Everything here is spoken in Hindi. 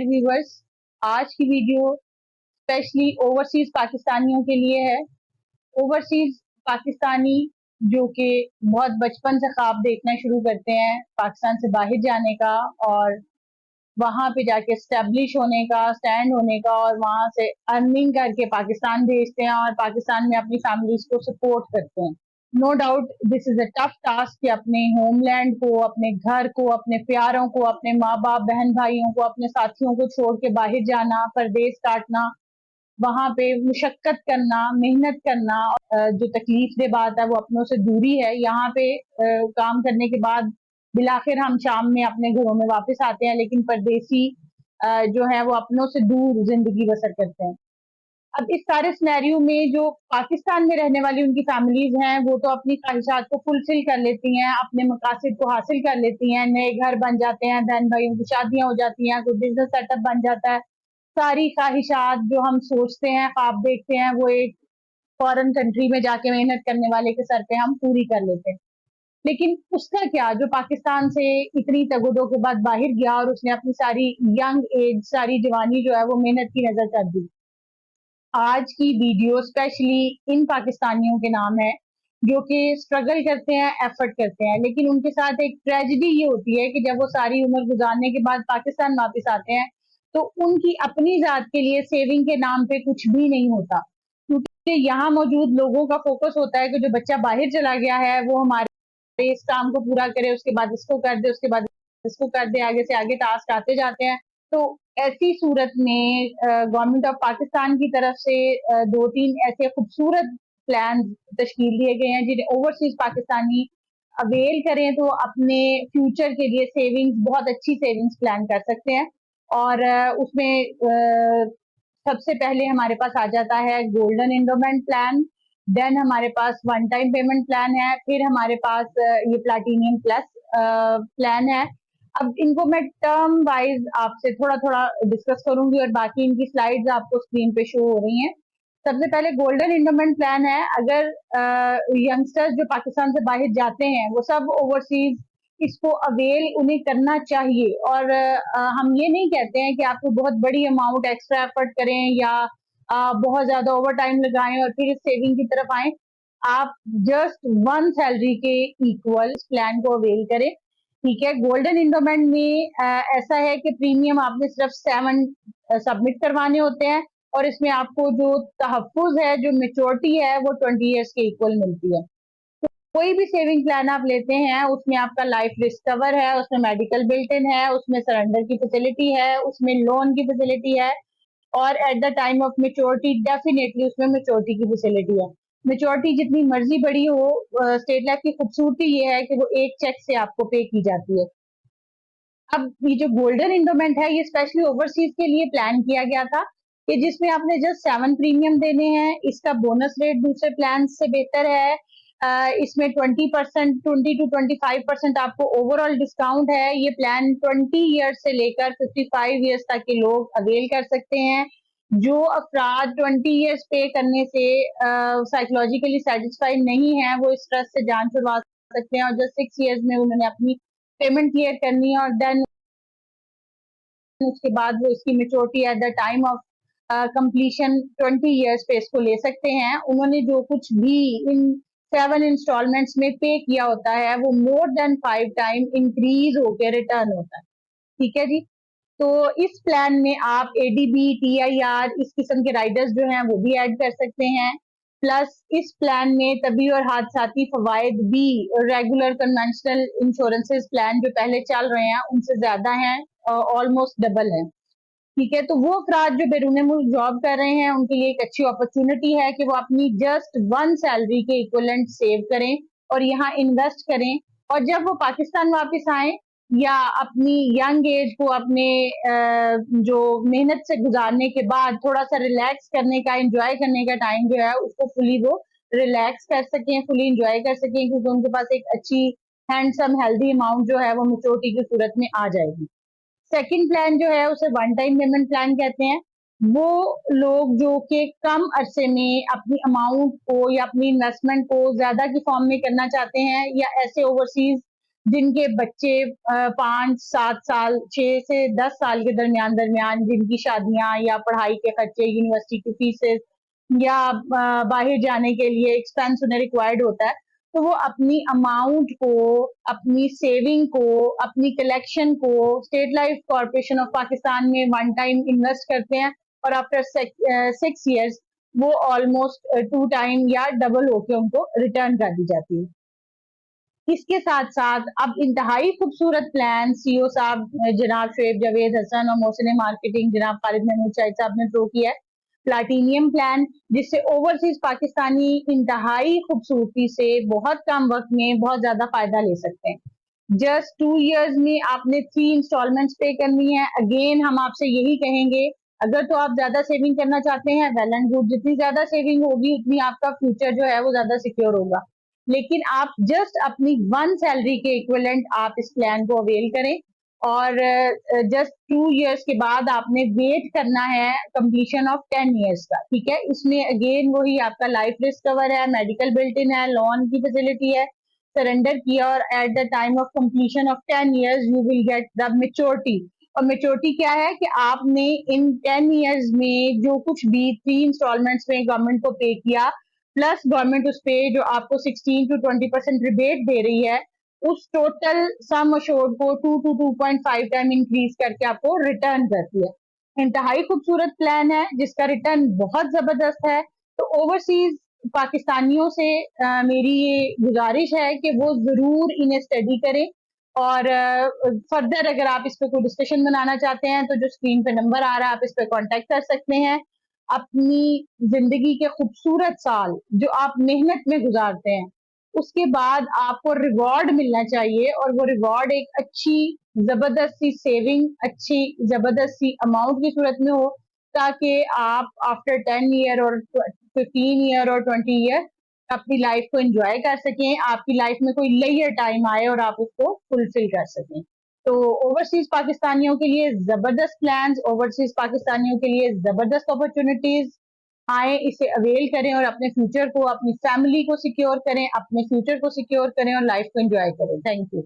व्यूवर्स, आज की वीडियो स्पेशली ओवरसीज पाकिस्तानियों के लिए है। ओवरसीज पाकिस्तानी जो कि बहुत बचपन से ख्वाब देखना शुरू करते हैं पाकिस्तान से बाहर जाने का और वहां पे जाके स्टेब्लिश होने का, स्टैंड होने का और वहां से अर्निंग करके पाकिस्तान भेजते हैं और पाकिस्तान में अपनी फैमिलीज को सपोर्ट करते हैं। No doubt this is a tough task कि अपने होमलैंड को, अपने घर को, अपने प्यारों को, अपने माँ बाप, बहन भाइयों को, अपने साथियों को छोड़ के बाहर जाना, परदेश काटना, वहां पे मुशक्कत करना, मेहनत करना। जो तकलीफ दे बात है वो अपनों से दूरी है। यहाँ पे काम करने के बाद बिलाखिर हम शाम में अपने घरों में वापस आते हैं, लेकिन परदेसी जो है वो अपनों से दूर जिंदगी बसर करते हैं। अब इस सारे सिनेरियो में जो पाकिस्तान में रहने वाली उनकी फैमिलीज हैं वो तो अपनी ख्वाहिशात को फुलफिल कर लेती हैं, अपने मकासद को हासिल कर लेती हैं, नए घर बन जाते हैं, बहन भाइयों की शादियां हो जाती हैं, कोई बिजनेस सेटअप बन जाता है। सारी ख्वाहिशात जो हम सोचते हैं, ख्वाब देखते हैं, वो एक फॉरेन कंट्री में जाके मेहनत करने वाले के सर पे हम पूरी कर लेते हैं। लेकिन उसका क्या जो पाकिस्तान से इतनी तगदो के बाद बाहर गया और उसने अपनी सारी यंग एज, सारी जवानी जो है वो मेहनत की नजर कर दी। आज की वीडियो स्पेशली इन पाकिस्तानियों के नाम है जो कि स्ट्रगल करते हैं, एफर्ट करते हैं, लेकिन उनके साथ एक ट्रेजेडी ये होती है कि जब वो सारी उम्र गुजारने के बाद पाकिस्तान वापस आते हैं तो उनकी अपनी जात के लिए सेविंग के नाम पे कुछ भी नहीं होता, क्योंकि यहाँ मौजूद लोगों का फोकस होता है कि जो बच्चा बाहर चला गया है वो हमारे इस काम को पूरा करे, उसके बाद इसको कर दे, उसके बाद इसको कर दे, आगे से आगे टास्क आते जाते हैं। तो ऐसी सूरत में गवर्नमेंट ऑफ पाकिस्तान की तरफ से दो तीन ऐसे खूबसूरत प्लान तश्कील दिए गए हैं जिन्हें ओवरसीज पाकिस्तानी अवेल करें तो अपने फ्यूचर के लिए सेविंग्स, बहुत अच्छी सेविंग्स प्लान कर सकते हैं। और उसमें सबसे पहले हमारे पास आ जाता है गोल्डन एंडोमेंट प्लान, देन हमारे पास वन टाइम पेमेंट प्लान है, फिर हमारे पास ये प्लाटीनियम प्लस प्लान है। अब इनको मैं टर्म वाइज आपसे थोड़ा थोड़ा डिस्कस करूंगी और बाकी इनकी स्लाइड्स आपको स्क्रीन पे शो हो रही हैं। सबसे पहले गोल्डन एंडोमेंट प्लान है। अगर यंगस्टर्स जो पाकिस्तान से बाहर जाते हैं वो सब ओवरसीज इसको अवेल उन्हें करना चाहिए। और हम ये नहीं कहते हैं कि आपको बहुत बड़ी अमाउंट एक्स्ट्रा एफर्ट करें या बहुत ज्यादा ओवर टाइम लगाएं और फिर इस सेविंग की तरफ आए। आप जस्ट वन सैलरी के इक्वल इस प्लान को अवेल करें। ठीक है, गोल्डन इंडोमेंट में ऐसा है कि प्रीमियम आपने सिर्फ 7 सबमिट करवाने होते हैं और इसमें आपको जो तहफ्फुज है, जो मेच्योरिटी है, वो 20 ईयर्स के इक्वल मिलती है। कोई भी सेविंग प्लान आप लेते हैं उसमें आपका लाइफ रिस्क कवर है, उसमें मेडिकल बिल्ट इन है, उसमें सरेंडर की फैसिलिटी है, उसमें लोन की फैसिलिटी है और at the time of maturity definitely उसमें मेच्योरिटी की फैसिलिटी है। मेच्योरिटी जितनी मर्जी बड़ी हो, स्टेट लाइफ की खूबसूरती ये है कि वो एक चेक से आपको पे की जाती है। अब ये जो गोल्डन इंडोमेंट है ये स्पेशली ओवरसीज के लिए प्लान किया गया था कि जिसमें आपने जस्ट 7 प्रीमियम देने हैं। इसका बोनस रेट दूसरे प्लान से बेहतर है। इसमें 20%, 20 to 25% आपको ओवरऑल डिस्काउंट है। ये प्लान 20 ईयर्स से लेकर 55 ईयर्स तक के लोग अवेल कर सकते हैं। जो अफराद 20 ईयर्स पे करने से साइकोलॉजिकली सेटिस्फाइड नहीं है वो इस ट्रस्ट से जान छुड़वा सकते हैं और जस्ट 6 ईयर्स में उन्होंने अपनी पेमेंट क्लियर करनी है और देन उसके बाद वो इसकी maturity at the time of completion 20 years पे इसको ले सकते हैं। उन्होंने जो कुछ भी इन 7 इंस्टॉलमेंट्स में पे किया होता है वो मोर देन 5 टाइम इंक्रीज होकर रिटर्न होता है। ठीक है जी। तो इस प्लान में आप एडीबी, टीआईआर, इस किस्म के राइडर्स जो हैं वो भी ऐड कर सकते हैं। प्लस इस प्लान में तबी और हादसाती फवायद भी रेगुलर कन्वेंशनल इंश्योरेंसेस प्लान जो पहले चल रहे हैं उनसे ज्यादा हैं, ऑलमोस्ट डबल है। ठीक है, तो वो अफराद जो बैरून मुल्क जॉब कर रहे हैं उनके लिए एक अच्छी अपॉर्चुनिटी है कि वो अपनी जस्ट वन सैलरी के इक्विवेलेंट सेव करें और यहाँ इन्वेस्ट करें और जब वो पाकिस्तान वापस आए या अपनी यंग एज को अपने जो मेहनत से गुजारने के बाद थोड़ा सा रिलैक्स करने का, एंजॉय करने का टाइम जो है उसको फुली वो रिलैक्स कर सकें, फुली एंजॉय कर सकें, क्योंकि उनके पास एक अच्छी हैंडसम हेल्दी अमाउंट जो है वो मेच्योरिटी की सूरत में आ जाएगी। सेकंड प्लान जो है उसे वन टाइम पेमेंट प्लान कहते हैं। वो लोग जो कि कम अरसे में अपनी अमाउंट को या अपनी इन्वेस्टमेंट को ज्यादा की फॉर्म में करना चाहते हैं या ऐसे ओवरसीज जिनके बच्चे 5-7 साल 6 से 10 साल के दरमियान दरमियान जिनकी शादियां या पढ़ाई के खर्चे, यूनिवर्सिटी की फीसेस या बाहर जाने के लिए एक्सपेंस उन्हें रिक्वायर्ड होता है, तो वो अपनी अमाउंट को, अपनी सेविंग को, अपनी कलेक्शन को state life corporation of Pakistan में वन टाइम इन्वेस्ट करते हैं और आफ्टर 6 years वो ऑलमोस्ट 2 टाइम या डबल होके उनको रिटर्न कर दी जाती है। इसके साथ साथ अब इंतहाई खूबसूरत प्लान सीईओ साहब जनाब शुएब जावेद हसन और मोहसिन मार्केटिंग जनाब खालिद महमूद शाहिद साहब ने थ्रो किया है, प्लाटीनियम प्लान, जिससे ओवरसीज पाकिस्तानी इंतहाई खूबसूरती से बहुत कम वक्त में बहुत ज्यादा फायदा ले सकते हैं। जस्ट 2 years में आपने 3 इंस्टॉलमेंट्स पे करनी है। अगेन हम आपसे यही कहेंगे, अगर तो आप ज्यादा सेविंग करना चाहते हैं वेल एंड गुड, जितनी ज्यादा सेविंग होगी उतनी आपका फ्यूचर जो है वो ज्यादा सिक्योर होगा, लेकिन आप जस्ट अपनी 1 सैलरी के इक्विवेलेंट आप इस प्लान को अवेल करें और जस्ट 2 years के बाद आपने वेट करना है कंप्लीशन ऑफ 10 years का। ठीक है, इसमें अगेन वही आपका लाइफ रिस्क कवर है, मेडिकल बिल्ट इन है, लोन की फैसिलिटी है, सरेंडर किया और at the time of completion of 10 years you will get the maturity. और मेच्योरिटी क्या है कि आपने इन 10 years में जो कुछ भी 3 इंस्टॉलमेंट्स में गवर्नमेंट को पे किया, प्लस गवर्नमेंट उस पे जो आपको 16 to 20% रिबेट दे रही है, उस टोटल सम अश्योर्ड को 2 to 2.5 टाइम इंक्रीज करके आपको रिटर्न करती है। इंतहाई खूबसूरत प्लान है जिसका रिटर्न बहुत जबरदस्त है। तो ओवरसीज पाकिस्तानियों से मेरी ये गुजारिश है कि वो जरूर इन्हें स्टडी करें और फर्दर अगर आप इस पे कोई डिस्कशन बनाना चाहते हैं तो जो स्क्रीन पे नंबर आ रहा है आप इस पे कांटेक्ट कर सकते हैं। अपनी जिंदगी के खूबसूरत साल जो आप मेहनत में गुजारते हैं, उसके बाद आपको रिवॉर्ड मिलना चाहिए और वो रिवॉर्ड एक अच्छी जबरदस्त सी सेविंग, अच्छी जबरदस्त सी अमाउंट की सूरत में हो, ताकि आप आफ्टर 10 year और 15 year और 20 year अपनी लाइफ को एंजॉय कर सकें, आपकी लाइफ में कोई लेयर टाइम आए और आप उसको फुलफिल कर सकें। तो ओवरसीज पाकिस्तानियों के लिए जबरदस्त प्लान्स, ओवरसीज पाकिस्तानियों के लिए जबरदस्त अपॉर्चुनिटीज, आए इसे अवेल करें और अपने फ्यूचर को, अपनी फैमिली को सिक्योर करें, अपने फ्यूचर को सिक्योर करें और लाइफ को एंजॉय करें। Thank you.